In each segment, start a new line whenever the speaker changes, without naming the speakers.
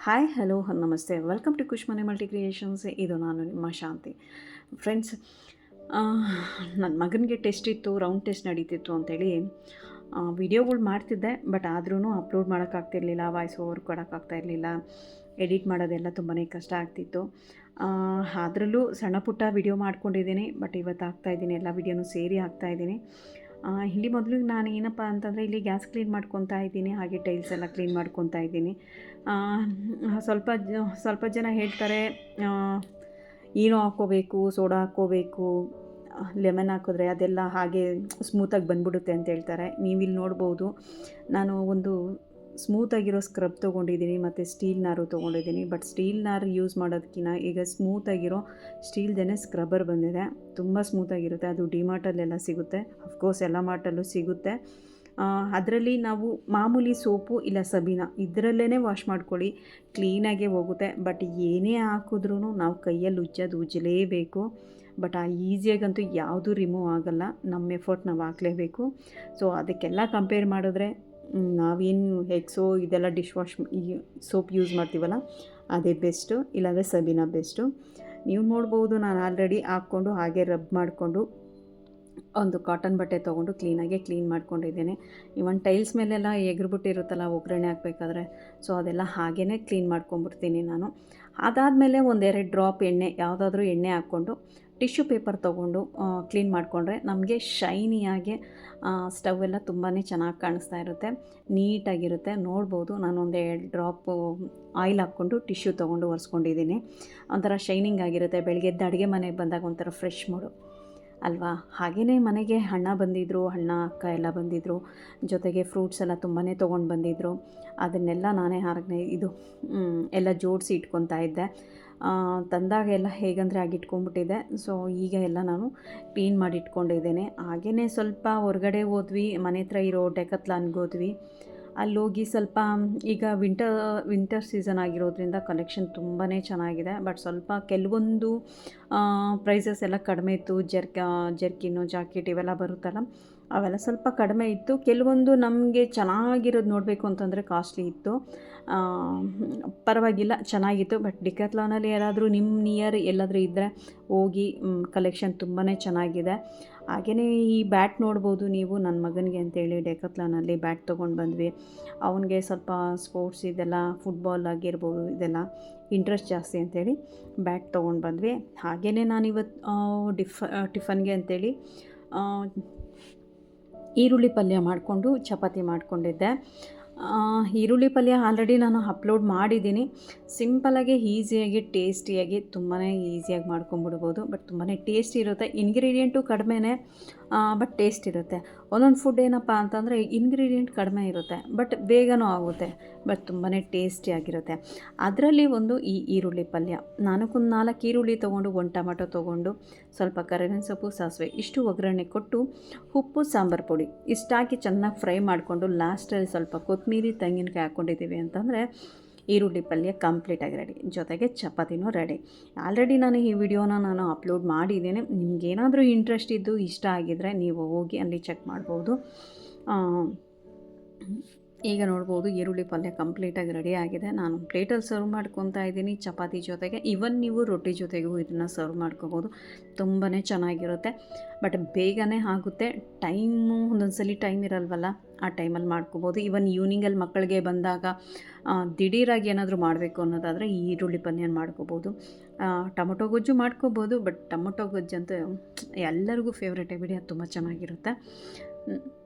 Hi hello ನಮಸ್ತೆ welcome to ಖುಷ್ ಮನೆ multi creations. ಇದು ನಾನು ನಿಮ್ಮ ಶಾಂತಿ. ಫ್ರೆಂಡ್ಸ್, ನನ್ನ ಮಗನಿಗೆ ಟೆಸ್ಟ್ ಇತ್ತು, ರೌಂಡ್ ಟೆಸ್ಟ್ ನಡೀತಿತ್ತು ಅಂಥೇಳಿ ವಿಡಿಯೋಗಳು ಮಾಡ್ತಿದ್ದೆ. ಬಟ್ ಆದ್ರೂ ಅಪ್ಲೋಡ್ ಮಾಡೋಕ್ಕಾಗ್ತಿರ್ಲಿಲ್ಲ, ವಾಯ್ಸ್ ಓವರ್ ಕೊಡೋಕ್ಕಾಗ್ತಾಯಿರಲಿಲ್ಲ, ಎಡಿಟ್ ಮಾಡೋದೆಲ್ಲ ತುಂಬಾ ಕಷ್ಟ ಆಗ್ತಿತ್ತು. ಅದರಲ್ಲೂ ಸಣ್ಣ ಪುಟ್ಟ ವಿಡಿಯೋ ಮಾಡ್ಕೊಂಡಿದ್ದೀನಿ. ಬಟ್ ಇವತ್ತು ಹಾಕ್ತಾಯಿದ್ದೀನಿ, ಎಲ್ಲ ವಿಡಿಯೋನೂ ಸೇರಿ ಹಾಕ್ತಾಯಿದ್ದೀನಿ. ಇಲ್ಲಿ ಮೊದಲು ನಾನು ಏನಪ್ಪ ಅಂತಂದರೆ ಇಲ್ಲಿ ಗ್ಯಾಸ್ ಕ್ಲೀನ್ ಮಾಡ್ಕೊತಾ ಇದ್ದೀನಿ, ಹಾಗೆ ಟೈಲ್ಸ್ ಎಲ್ಲ ಕ್ಲೀನ್ ಮಾಡ್ಕೊತಾ ಇದ್ದೀನಿ. ಸ್ವಲ್ಪ ಜನ ಹೇಳ್ತಾರೆ ಏನೋ ಹಾಕ್ಕೋಬೇಕು, ಸೋಡಾ ಹಾಕ್ಕೋಬೇಕು, ಲೆಮನ್ ಹಾಕಿದ್ರೆ ಅದೆಲ್ಲ ಹಾಗೆ ಸ್ಮೂತಾಗಿ ಬಂದ್ಬಿಡುತ್ತೆ ಅಂತ ಹೇಳ್ತಾರೆ. ನೀವಿಲ್ಲಿ ನೋಡ್ಬೋದು, ನಾನು ಒಂದು ಸ್ಮೂತಾಗಿರೋ ಸ್ಕ್ರಬ್ ತೊಗೊಂಡಿದ್ದೀನಿ ಮತ್ತು ಸ್ಟೀಲ್ ನಾರು ತೊಗೊಂಡಿದ್ದೀನಿ. ಬಟ್ ಸ್ಟೀಲ್ ನಾರು ಯೂಸ್ ಮಾಡೋದಕ್ಕಿಂತ ಈಗ ಸ್ಮೂತಾಗಿರೋ ಸ್ಟೀಲ್ದೇ ಸ್ಕ್ರಬ್ಬರ್ ಬಂದಿದೆ, ತುಂಬ ಸ್ಮೂತಾಗಿರುತ್ತೆ. ಅದು ಡಿಮಾರ್ಟಲ್ಲೆಲ್ಲ ಸಿಗುತ್ತೆ, ಅಫ್ಕೋರ್ಸ್ ಎಲ್ಲ ಮಾರ್ಟಲ್ಲೂ ಸಿಗುತ್ತೆ. ಅದರಲ್ಲಿ ನಾವು ಮಾಮೂಲಿ ಸೋಪು ಇಲ್ಲ ಸಬೀನಾ ಇದರಲ್ಲೇ ವಾಶ್ ಮಾಡ್ಕೊಳ್ಳಿ, ಕ್ಲೀನಾಗೇ ಹೋಗುತ್ತೆ. ಬಟ್ ಏನೇ ಹಾಕಿದ್ರೂ ನಾವು ಕೈಯಲ್ಲಿ ಉಜ್ಜಲೇಬೇಕು. ಬಟ್ ಈಸಿಯಾಗಂತೂ ಯಾವುದೂ ರಿಮೂವ್ ಆಗೋಲ್ಲ, ನಮ್ಮ ಎಫರ್ಟ್ ನಾವು ಹಾಕಲೇಬೇಕು. ಸೊ ಅದಕ್ಕೆಲ್ಲ ಕಂಪೇರ್ ಮಾಡಿದ್ರೆ ನಾವೇನು ಎಕ್ಸೋ ಇದೆಲ್ಲ ಡಿಶ್ ವಾಶ್ ಈ ಸೋಪ್ ಯೂಸ್ ಮಾಡ್ತೀವಲ್ಲ ಅದೇ ಬೆಸ್ಟು, ಇಲ್ಲಾಂದರೆ ಸಬೀನಾ ಬೆಸ್ಟು. ನೀವು ನೋಡ್ಬೋದು, ನಾನು ಆಲ್ರೆಡಿ ಹಾಕ್ಕೊಂಡು ಹಾಗೆ ರಬ್ ಮಾಡಿಕೊಂಡು ಒಂದು ಕಾಟನ್ ಬಟ್ಟೆ ತೊಗೊಂಡು ಕ್ಲೀನಾಗೆ ಕ್ಲೀನ್ ಮಾಡ್ಕೊಂಡಿದ್ದೇನೆ. ಇವನ್ ಟೈಲ್ಸ್ ಮೇಲೆಲ್ಲ ಎಗ್ರುಬಿಟ್ಟಿರುತ್ತಲ್ಲ ಒಗ್ಗರಣೆ ಹಾಕಬೇಕಾದ್ರೆ, ಸೊ ಅದೆಲ್ಲ ಹಾಗೇ ಕ್ಲೀನ್ ಮಾಡ್ಕೊಂಬಿಡ್ತೀನಿ ನಾನು. ಅದಾದಮೇಲೆ ಒಂದೆರಡು ಡ್ರಾಪ್ ಎಣ್ಣೆ, ಯಾವುದಾದ್ರೂ ಎಣ್ಣೆ ಹಾಕ್ಕೊಂಡು ಟಿಶ್ಯೂ ಪೇಪರ್ ತೊಗೊಂಡು ಕ್ಲೀನ್ ಮಾಡಿಕೊಂಡ್ರೆ ನಮಗೆ ಶೈನಿಯಾಗಿ ಸ್ಟವ್ ಎಲ್ಲ ತುಂಬಾ ಚೆನ್ನಾಗಿ ಕಾಣಿಸ್ತಾ ಇರುತ್ತೆ, ನೀಟಾಗಿರುತ್ತೆ. ನೋಡ್ಬೋದು, ನಾನು ಒಂದೆರಡು ಡ್ರಾಪು ಆಯಿಲ್ ಹಾಕ್ಕೊಂಡು ಟಿಶ್ಯೂ ತೊಗೊಂಡು ಒರೆಸ್ಕೊಂಡಿದ್ದೀನಿ. ಒಂಥರ ಶೈನಿಂಗ್ ಆಗಿರುತ್ತೆ. ಬೆಳಗ್ಗೆ ಎದ್ದು ಅಡುಗೆ ಮನೆಗೆ ಬಂದಾಗ ಒಂಥರ ಫ್ರೆಶ್ ಮೂಡು ಅಲ್ವಾ. ಹಾಗೆಯೇ ಮನೆಗೆ ಅಣ್ಣ ಬಂದಿದ್ದರು, ಅಣ್ಣ ಅಕ್ಕ ಎಲ್ಲ ಬಂದಿದ್ದರು, ಜೊತೆಗೆ ಫ್ರೂಟ್ಸ್ ಎಲ್ಲ ತುಂಬಾ ತೊಗೊಂಡು ಬಂದಿದ್ದರು. ಅದನ್ನೆಲ್ಲ ನಾನೇ ಎಲ್ಲ ಜೋಡಿಸಿ ಇಟ್ಕೊತಾ ಇದ್ದೆ. ತಂದಾಗ ಎಲ್ಲ ಹೇಗಂದರೆ ಆಗಿಟ್ಕೊಂಡ್ಬಿಟ್ಟಿದ್ದೆ. ಸೊ ಈಗ ಎಲ್ಲ ನಾನು ಕ್ಲೀನ್ ಮಾಡಿ ಇಟ್ಕೊಂಡಿದ್ದೇನೆ. ಹಾಗೆಯೇ ಸ್ವಲ್ಪ ಹೊರಗಡೆ ಹೋದ್ವಿ, ಮನೆ ಹತ್ರ ಇರೋ ಡೆಕತ್ಲಾನ್ಗೆ ಹೋದ್ವಿ. ಅಲ್ಲೋಗಿ ಸ್ವಲ್ಪ ಈಗ ವಿಂಟರ್ ಸೀಸನ್ ಆಗಿರೋದ್ರಿಂದ ಕಲೆಕ್ಷನ್ ತುಂಬಾ ಚೆನ್ನಾಗಿದೆ. ಬಟ್ ಸ್ವಲ್ಪ ಕೆಲವೊಂದು ಪ್ರೈಸಸ್ ಎಲ್ಲ ಕಡಿಮೆ ಇತ್ತು. ಜರ್ಕಿನ್ನು, ಜಾಕೆಟ್ ಇವೆಲ್ಲ ಬರುತ್ತಲ್ಲ, ಅವೆಲ್ಲ ಸ್ವಲ್ಪ ಕಡಿಮೆ ಇತ್ತು. ಕೆಲವೊಂದು ನಮಗೆ ಚೆನ್ನಾಗಿರೋದು ನೋಡಬೇಕು ಅಂತಂದರೆ ಕಾಸ್ಟ್ಲಿ ಇತ್ತು. ಪರವಾಗಿಲ್ಲ, ಚೆನ್ನಾಗಿತ್ತು. ಬಟ್ ಡಿಕ್ಯಾಥ್ಲಾನಲ್ಲಿ ಯಾರಾದರೂ ನಿಮ್ಮ ನಿಯರ್ ಎಲ್ಲಾದರೂ ಇದ್ದರೆ ಹೋಗಿ, ಕಲೆಕ್ಷನ್ ತುಂಬಾ ಚೆನ್ನಾಗಿದೆ. ಹಾಗೆಯೇ ಈ ಬ್ಯಾಟ್ ನೋಡ್ಬೋದು ನೀವು, ನನ್ನ ಮಗನಿಗೆ ಅಂತೇಳಿ ಡೆಕತ್ಲಾನಲ್ಲಿ ಬ್ಯಾಟ್ ತೊಗೊಂಡು ಬಂದ್ವಿ. ಅವನಿಗೆ ಸ್ವಲ್ಪ ಸ್ಪೋರ್ಟ್ಸ್ ಇದೆಲ್ಲ, ಫುಟ್ಬಾಲ್ ಆಗಿರ್ಬೋದು ಇದೆಲ್ಲ ಇಂಟ್ರೆಸ್ಟ್ ಜಾಸ್ತಿ ಅಂಥೇಳಿ ಬ್ಯಾಟ್ ತೊಗೊಂಡು ಬಂದ್ವಿ. ಹಾಗೆಯೇ ನಾನಿವತ್ತು ಟಿಫನ್ಗೆ ಅಂಥೇಳಿ ಈರುಳ್ಳಿ ಪಲ್ಯ ಮಾಡಿಕೊಂಡು ಚಪಾತಿ ಮಾಡ್ಕೊಂಡಿದ್ದೆ. ಈರುಳ್ಳಿ ಪಲ್ಯ ಆಲ್ರೆಡಿ ನಾನು ಅಪ್ಲೋಡ್ ಮಾಡಿದ್ದೀನಿ. ಸಿಂಪಲಾಗಿ, ಈಸಿಯಾಗಿ, ಟೇಸ್ಟಿಯಾಗಿ, ತುಂಬಾ ಈಸಿಯಾಗಿ ಮಾಡ್ಕೊಂಬಿಡ್ಬೋದು. ಬಟ್ ತುಂಬಾ ಟೇಸ್ಟಿ ಇರುತ್ತೆ. ಇಂಗ್ರೀಡಿಯೆಂಟು ಕಡಿಮೆನೇ, ಬಟ್ ಟೇಸ್ಟ್ ಇರುತ್ತೆ. ಒಂದೊಂದು ಫುಡ್ ಏನಪ್ಪ ಅಂತಂದರೆ ಇಂಗ್ರೀಡಿಯೆಂಟ್ ಕಡಿಮೆ ಇರುತ್ತೆ, ಬಟ್ ಬೇಗನೂ ಆಗುತ್ತೆ, ಬಟ್ ತುಂಬಾ ಟೇಸ್ಟಿಯಾಗಿರುತ್ತೆ. ಅದರಲ್ಲಿ ಒಂದು ಈ ಈರುಳ್ಳಿ ಪಲ್ಯ. ನಾಲ್ಕೊಂದು 4 ಈರುಳ್ಳಿ ತೊಗೊಂಡು, 1 ಟೊಮೆಟೊ ತೊಗೊಂಡು, ಸ್ವಲ್ಪ ಕರಿಬೇವಿನ ಸೊಪ್ಪು, ಸಾಸಿವೆ ಇಷ್ಟು ಒಗ್ಗರಣೆ ಕೊಟ್ಟು, ಉಪ್ಪು, ಸಾಂಬಾರು ಪುಡಿ ಇಷ್ಟಾಕಿ ಚೆನ್ನಾಗಿ ಫ್ರೈ ಮಾಡಿಕೊಂಡು, ಲಾಸ್ಟಲ್ಲಿ ಸ್ವಲ್ಪ ಕೊತ್ತಂಬರಿ, ತೆಂಗಿನಕಾಯಿ ಹಾಕ್ಕೊಂಡಿದ್ದೀವಿ ಅಂತಂದರೆ ಈರುಳ್ಳಿ ಪಲ್ಯ ಕಂಪ್ಲೀಟಾಗಿ ರೆಡಿ. ಜೊತೆಗೆ ಚಪಾತಿನೂ ರೆಡಿ. ಆಲ್ರೆಡಿ ನಾನು ಈ ವಿಡಿಯೋನ ಅಪ್ಲೋಡ್ ಮಾಡಿದ್ದೇನೆ. ನಿಮಗೇನಾದರೂ ಇಂಟ್ರೆಸ್ಟ್ ಇದ್ದು ಇಷ್ಟ ಆಗಿದ್ದರೆ ನೀವು ಹೋಗಿ ಅಲ್ಲಿ ಚೆಕ್ ಮಾಡ್ಬೋದು. ಈಗ ನೋಡ್ಬೋದು, ಈರುಳ್ಳಿ ಪಲ್ಯ ಕಂಪ್ಲೀಟಾಗಿ ರೆಡಿ ಆಗಿದೆ. ನಾನು ಪ್ಲೇಟಲ್ಲಿ ಸರ್ವ್ ಮಾಡ್ಕೊತಾ ಇದ್ದೀನಿ ಚಪಾತಿ ಜೊತೆಗೆ. ಇವನ್ ನೀವು ರೊಟ್ಟಿ ಜೊತೆಗೂ ಇದನ್ನು ಸರ್ವ್ ಮಾಡ್ಕೋಬೋದು, ತುಂಬಾ ಚೆನ್ನಾಗಿರುತ್ತೆ. ಬಟ್ ಬೇಗನೆ ಆಗುತ್ತೆ. ಒಂದೊಂದು ಸಲ ಟೈಮ್ ಇರಲ್ವಲ್ಲ, ಆ ಟೈಮಲ್ಲಿ ಮಾಡ್ಕೋಬೋದು. ಇವನ್ ಈವ್ನಿಂಗಲ್ಲಿ ಮಕ್ಕಳಿಗೆ ಬಂದಾಗ ದಿಢೀರಾಗಿ ಏನಾದರೂ ಮಾಡಬೇಕು ಅನ್ನೋದಾದರೆ ಈ ಈರುಳ್ಳಿ ಪಲ್ಯ ಮಾಡ್ಕೋಬೋದು. ಟೊಮೊಟೊ ಗೊಜ್ಜು ಮಾಡ್ಕೋಬೋದು. ಬಟ್ ಟೊಮೊಟೊ ಗೊಜ್ಜು ಅಂತೂ ಎಲ್ಲರಿಗೂ ಫೇವ್ರೇಟೇ ಬಿಡಿ, ಅದು ತುಂಬ ಚೆನ್ನಾಗಿರುತ್ತೆ.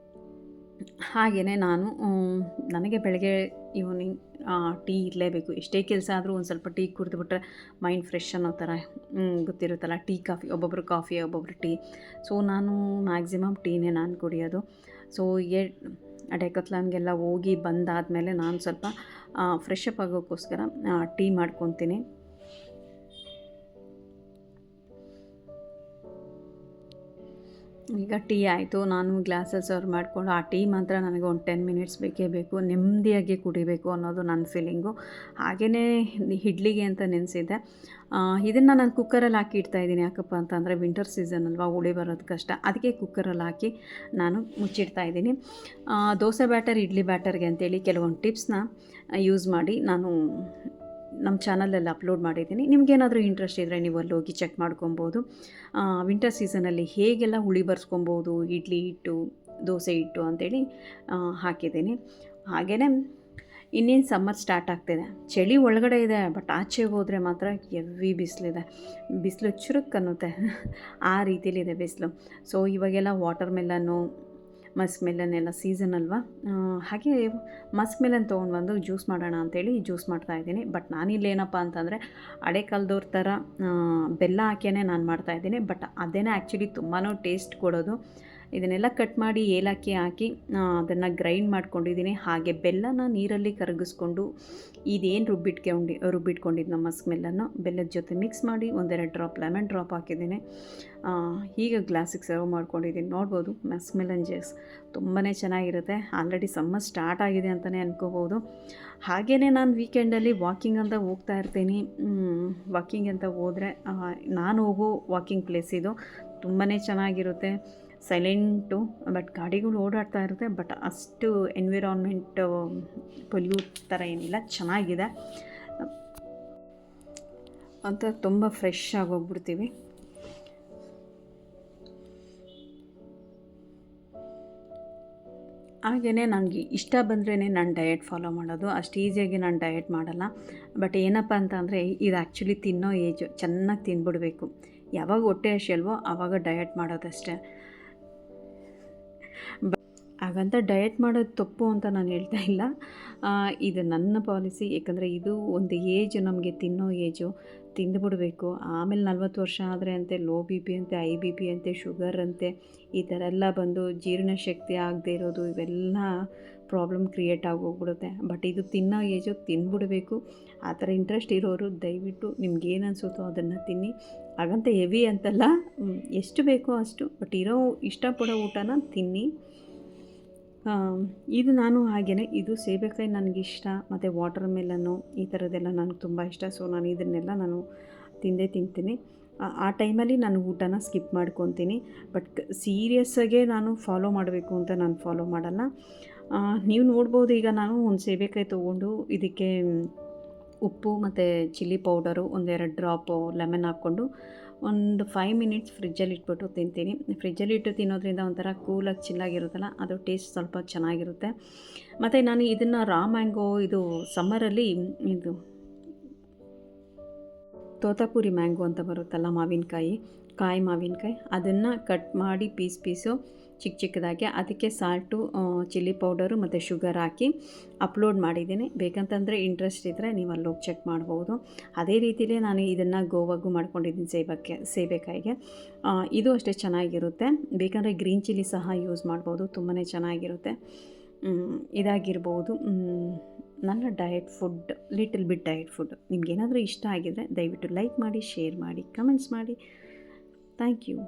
ಹಾಗೆಯೇ ನನಗೆ ಬೆಳಗ್ಗೆ ಈವ್ನಿಂಗ್ ಟೀ ಇರಲೇಬೇಕು. ಎಷ್ಟೇ ಕೆಲಸ ಆದರೂ ಒಂದು ಸ್ವಲ್ಪ ಟೀ ಕುಡಿದ್ಬಿಟ್ರೆ ಮೈಂಡ್ ಫ್ರೆಶ್ ಅನ್ನೋ ಥರ ಗೊತ್ತಿರುತ್ತಲ್ಲ. ಟೀ, ಕಾಫಿ, ಒಬ್ಬೊಬ್ಬರು ಕಾಫಿ, ಒಬ್ಬೊಬ್ಬರು ಟೀ. ಸೊ ನಾನು ಮ್ಯಾಕ್ಸಿಮಮ್ ಟೀನೇ ನಾನು ಕುಡಿಯೋದು. ಸೊ ಡೆಕತ್ಲಾನ್ಗೆಲ್ಲ ಹೋಗಿ ಬಂದಾದಮೇಲೆ ನಾನು ಸ್ವಲ್ಪ ಫ್ರೆಶ್ ಅಪ್ ಆಗೋಕ್ಕೋಸ್ಕರ ಟೀ ಮಾಡ್ಕೊತೀನಿ. ಈಗ ಟೀ ಆಯಿತು, ನಾನು ಗ್ಲಾಸಲ್ಲಿ ಸರ್ವ್ ಮಾಡಿಕೊಂಡು, ಆ ಟೀ ಮಾತ್ರ ನನಗೆ ಒಂದು 10 ಮಿನಿಟ್ಸ್ ಬೇಕೇ ಬೇಕು, ನೆಮ್ಮದಿಯಾಗಿ ಕುಡಿಬೇಕು ಅನ್ನೋದು ನನ್ನ ಫೀಲಿಂಗು. ಹಾಗೆಯೇ ಇಡ್ಲಿಗೆ ಅಂತ ನೆನೆಸಿದ್ದೆ. ಇದನ್ನು ನಾನು ಕುಕ್ಕರಲ್ಲಿ ಹಾಕಿ ಇಡ್ತಾಯಿದ್ದೀನಿ. ಯಾಕಪ್ಪ ಅಂತಂದರೆ ವಿಂಟರ್ ಸೀಸನ್ ಅಲ್ವಾ, ಹುಳಿ ಬರೋದು ಕಷ್ಟ, ಅದಕ್ಕೆ ಕುಕ್ಕರಲ್ಲಿ ಹಾಕಿ ನಾನು ಮುಚ್ಚಿಡ್ತಾಯಿದ್ದೀನಿ. ದೋಸೆ ಬ್ಯಾಟರ್, ಇಡ್ಲಿ ಬ್ಯಾಟರ್ಗೆ ಅಂತೇಳಿ ಕೆಲವೊಂದು ಟಿಪ್ಸ್ನ ಯೂಸ್ ಮಾಡಿ ನಾನು ನಮ್ಮ ಚಾನಲಲ್ಲಿ ಅಪ್ಲೋಡ್ ಮಾಡಿದ್ದೀನಿ. ನಿಮಗೇನಾದರೂ ಇಂಟ್ರೆಸ್ಟ್ ಇದ್ದರೆ ನೀವು ಅಲ್ಲಿ ಹೋಗಿ ಚೆಕ್ ಮಾಡ್ಕೊಬೋದು. ವಿಂಟರ್ ಸೀಸನಲ್ಲಿ ಹೇಗೆಲ್ಲ ಹುಳಿ ಬರ್ಸ್ಕೊಬೋದು, ಇಡ್ಲಿ ಹಿಟ್ಟು, ದೋಸೆ ಹಿಟ್ಟು ಅಂತೇಳಿ ಹಾಕಿದ್ದೀನಿ. ಹಾಗೆಯೇ ಇನ್ನೇನು ಸಮ್ಮರ್ ಸ್ಟಾರ್ಟ್ ಆಗ್ತಿದೆ. ಚಳಿ ಒಳಗಡೆ ಇದೆ, ಬಟ್ ಆಚೆ ಹೋದರೆ ಮಾತ್ರ ಹೆವಿ ಬಿಸಿಲಿದೆ. ಬಿಸಿಲು ಚುರುಕ್ ಅನ್ನುತ್ತೆ ಆ ರೀತಿಲಿದೆ ಬಿಸಿಲು. ಸೊ ಇವಾಗೆಲ್ಲ ವಾಟರ್ ಮೆಲನ್ನು, ಮಸ್ಕ್ ಮೆಲನ್ ಎಲ್ಲ ಸೀಸನ್ ಅಲ್ವಾ. ಹಾಗೆ ಮಸ್ಕ್ ಮೆಲನ್ ತೊಗೊಂಡ್ಬಂದು ಜ್ಯೂಸ್ ಮಾಡೋಣ ಅಂಥೇಳಿ ಜ್ಯೂಸ್ ಮಾಡ್ತಾಯಿದ್ದೀನಿ. ಬಟ್ ನಾನಿಲ್ಲೇನಪ್ಪ ಅಂತಂದರೆ ಹಳೆ ಕಾಲದವ್ರ ಥರ ಬೆಲ್ಲ ಹಾಕಿಯೇ ನಾನು ಮಾಡ್ತಾಯಿದ್ದೀನಿ. ಬಟ್ ಅದೇನೇ ಆ್ಯಕ್ಚುಲಿ ತುಂಬಾ ಟೇಸ್ಟ್ ಕೊಡೋದು. ಇದನ್ನೆಲ್ಲ ಕಟ್ ಮಾಡಿ ಏಲಕ್ಕಿ ಹಾಕಿ ಅದನ್ನು ಗ್ರೈಂಡ್ ಮಾಡ್ಕೊಂಡಿದ್ದೀನಿ. ಹಾಗೆ ಬೆಲ್ಲನ ನೀರಲ್ಲಿ ಕರಗಿಸ್ಕೊಂಡು ಇದೇನು ರುಬ್ಬಿಟ್ಕೊಂಡಿದ್ದು ನಮ್ಮ ಮಸ್ಕ್ ಮೆಲನ್ನು ಬೆಲ್ಲದ ಜೊತೆ ಮಿಕ್ಸ್ ಮಾಡಿ ಒಂದೆರಡು ಡ್ರಾಪ್ ಲೆಮನ್ ಡ್ರಾಪ್ ಹಾಕಿದ್ದೀನಿ. ಈಗ ಗ್ಲಾಸಿಗೆ ಸರ್ವ್ ಮಾಡ್ಕೊಂಡಿದ್ದೀನಿ. ನೋಡ್ಬೋದು ಮಸ್ಕ್ ಮೆಲನ್ ಜ್ಯೂಸ್ ತುಂಬಾ ಚೆನ್ನಾಗಿರುತ್ತೆ. ಆಲ್ರೆಡಿ ಸಮ್ಮರ್ ಸ್ಟಾರ್ಟ್ ಆಗಿದೆ ಅಂತಲೇ ಅನ್ಕೋಬೋದು. ಹಾಗೆಯೇ ನಾನು ವೀಕೆಂಡಲ್ಲಿ ವಾಕಿಂಗ್ ಅಂತ ಹೋಗ್ತಾ ಇರ್ತೀನಿ. ವಾಕಿಂಗ್ ಅಂತ ಹೋದರೆ ನಾನು ಹೋಗೋ ವಾಕಿಂಗ್ ಪ್ಲೇಸ್ ಇದು ತುಂಬಾ ಚೆನ್ನಾಗಿರುತ್ತೆ. ಸೈಲೆಂಟು, ಬಟ್ ಗಾಡಿಗಳು ಓಡಾಡ್ತಾ ಇರುತ್ತೆ. ಬಟ್ ಅಷ್ಟು ಎನ್ವಿರಾನ್ಮೆಂಟ್ ಪೊಲ್ಯೂಟ್ ಥರ ಏನಿಲ್ಲ, ಚೆನ್ನಾಗಿದೆ ಅಂತ ತುಂಬ ಫ್ರೆಶ್ ಆಗೋಗ್ಬಿಡ್ತೀವಿ. ಹಾಗೆಯೇ ನನಗೆ ಇಷ್ಟ ಬಂದ್ರೇ ನಾನು ಡಯಟ್ ಫಾಲೋ ಮಾಡೋದು. ಅಷ್ಟು ಈಸಿಯಾಗಿ ನಾನು ಡಯಟ್ ಮಾಡಲ್ಲ. ಬಟ್ ಏನಪ್ಪ ಅಂತ ಅಂದರೆ ಇದು ಆ್ಯಕ್ಚುಲಿ ತಿನ್ನೋ ಏಜು. ಚೆನ್ನಾಗಿ ತಿಂದ್ಬಿಡಬೇಕು. ಯಾವಾಗ ಹೊಟ್ಟೆ ಹಸಿಯಲ್ವೋ ಆವಾಗ ಡಯಟ್ ಮಾಡೋದಷ್ಟೇ. ಹಾಗಂತ ಡಯಟ್ ಮಾಡೋದು ತಪ್ಪು ಅಂತ ನಾನು ಹೇಳ್ತಾ ಇಲ್ಲ. ಇದು ನನ್ನ ಪಾಲಿಸಿ. ಏಕೆಂದರೆ ಇದು ಒಂದು ಏಜು, ನಮಗೆ ತಿನ್ನೋ ಏಜು. ತಿಂದುಬಿಡಬೇಕು. ಆಮೇಲೆ 40 ವರ್ಷ ಆದರೆ ಅಂತೆ ಲೋ ಬಿ ಪಿ ಅಂತೆ, ಐ ಬಿ ಪಿ ಅಂತೆ, ಶುಗರ್ ಅಂತೆ, ಈ ಥರ ಎಲ್ಲ ಬಂದು ಜೀರ್ಣಶಕ್ತಿ ಆಗದೆ ಇರೋದು, ಇವೆಲ್ಲ ಪ್ರಾಬ್ಲಮ್ ಕ್ರಿಯೇಟ್ ಆಗೋಗ್ಬಿಡುತ್ತೆ. ಬಟ್ ಇದು ತಿನ್ನೋ ಏಜು, ತಿಂದ್ಬಿಡಬೇಕು. ಆ ಥರ ಇಂಟ್ರೆಸ್ಟ್ ಇರೋರು ದಯವಿಟ್ಟು ನಿಮ್ಗೇನು ಅನಿಸುತ್ತೋ ಅದನ್ನು ತಿನ್ನಿ. ಹಾಗಂತ ಹೆವಿ ಅಂತಲ್ಲ, ಎಷ್ಟು ಬೇಕೋ ಅಷ್ಟು. ಬಟ್ ಇಷ್ಟಪಡೋ ಊಟನ ತಿನ್ನಿ. ಇದು ನಾನು ಹಾಗೆಯೇ ಇದು ಸೀಬೆಕಾಯಿ ನನಗಿಷ್ಟ, ಮತ್ತು ವಾಟರ್ ಮೆಲನ್ನು ಈ ಥರದ್ದೆಲ್ಲ ನನಗೆ ತುಂಬ ಇಷ್ಟ. ಸೊ ನಾನು ಇದನ್ನೆಲ್ಲ ನಾನು ತಿಂತೀನಿ. ಆ ಟೈಮಲ್ಲಿ ನಾನು ಊಟನ ಸ್ಕಿಪ್ ಮಾಡ್ಕೊತೀನಿ. ಬಟ್ ಸೀರಿಯಸ್ಸಾಗೆ ನಾನು ಫಾಲೋ ಮಾಡಬೇಕು ಅಂತ ನಾನು ಫಾಲೋ ಮಾಡಲ್ಲ. ನೀವು ನೋಡ್ಬೋದು, ಈಗ ನಾನು ಒಂದು ಸೀಬೆಕಾಯಿ ತೊಗೊಂಡು ಇದಕ್ಕೆ ಉಪ್ಪು ಮತ್ತು ಚಿಲ್ಲಿ ಪೌಡರು, ಒಂದೆರಡು ಡ್ರಾಪು ಲೆಮನ್ ಹಾಕ್ಕೊಂಡು ಒಂದು 5 ಮಿನಿಟ್ಸ್ ಫ್ರಿಜ್ಜಲ್ಲಿ ಇಟ್ಬಿಟ್ಟು ತಿಂತೀನಿ. ಫ್ರಿಜ್ಜಲ್ಲಿ ಇಟ್ಟು ತಿನ್ನೋದ್ರಿಂದ ಒಂಥರ ಕೂಲಾಗಿ ಚಿಲ್ಲಾಗಿರುತ್ತಲ್ಲ, ಅದು ಟೇಸ್ಟ್ ಸ್ವಲ್ಪ ಚೆನ್ನಾಗಿರುತ್ತೆ. ಮತ್ತು ನಾನು ಇದನ್ನು ರಾ ಮ್ಯಾಂಗೋ, ಇದು ಸಮ್ಮರಲ್ಲಿ ಇದು ತೋತಾಪುರಿ ಮ್ಯಾಂಗೋ ಅಂತ ಬರುತ್ತಲ್ಲ, ಕಾಯಿ ಮಾವಿನಕಾಯಿ, ಅದನ್ನು ಕಟ್ ಮಾಡಿ ಪೀಸು ಚಿಕ್ಕದಾಗಿ ಅದಕ್ಕೆ ಸಾಲ್ಟು, ಚಿಲ್ಲಿ ಪೌಡರು ಮತ್ತು ಶುಗರ್ ಹಾಕಿ ಅಪ್ಲೋಡ್ ಮಾಡಿದ್ದೀನಿ. ಬೇಕಂತಂದರೆ ಇಂಟ್ರೆಸ್ಟ್ ಇದ್ದರೆ ನೀವು ಅಲ್ಲೋಗಿ ಚೆಕ್ ಮಾಡ್ಬೋದು. ಅದೇ ರೀತಿಯೇ ನಾನು ಇದನ್ನು ಗೋವಾಗೂ ಮಾಡ್ಕೊಂಡಿದ್ದೀನಿ ಸೀಬೆಕಾಯಿಗೆ. ಇದು ಅಷ್ಟೇ ಚೆನ್ನಾಗಿರುತ್ತೆ. ಬೇಕಂದರೆ ಗ್ರೀನ್ ಚಿಲ್ಲಿ ಸಹ ಯೂಸ್ ಮಾಡ್ಬೋದು, ತುಂಬಾ ಚೆನ್ನಾಗಿರುತ್ತೆ. ಇದಾಗಿರ್ಬೋದು ನನ್ನ diet food, little bit diet food. ನಿಮಗೇನಾದರೂ ಇಷ್ಟ ಆಗಿದರೆ ದಯವಿಟ್ಟು ಲೈಕ್ ಮಾಡಿ, ಶೇರ್ ಮಾಡಿ, ಕಮೆಂಟ್ಸ್ ಮಾಡಿ. Thank you.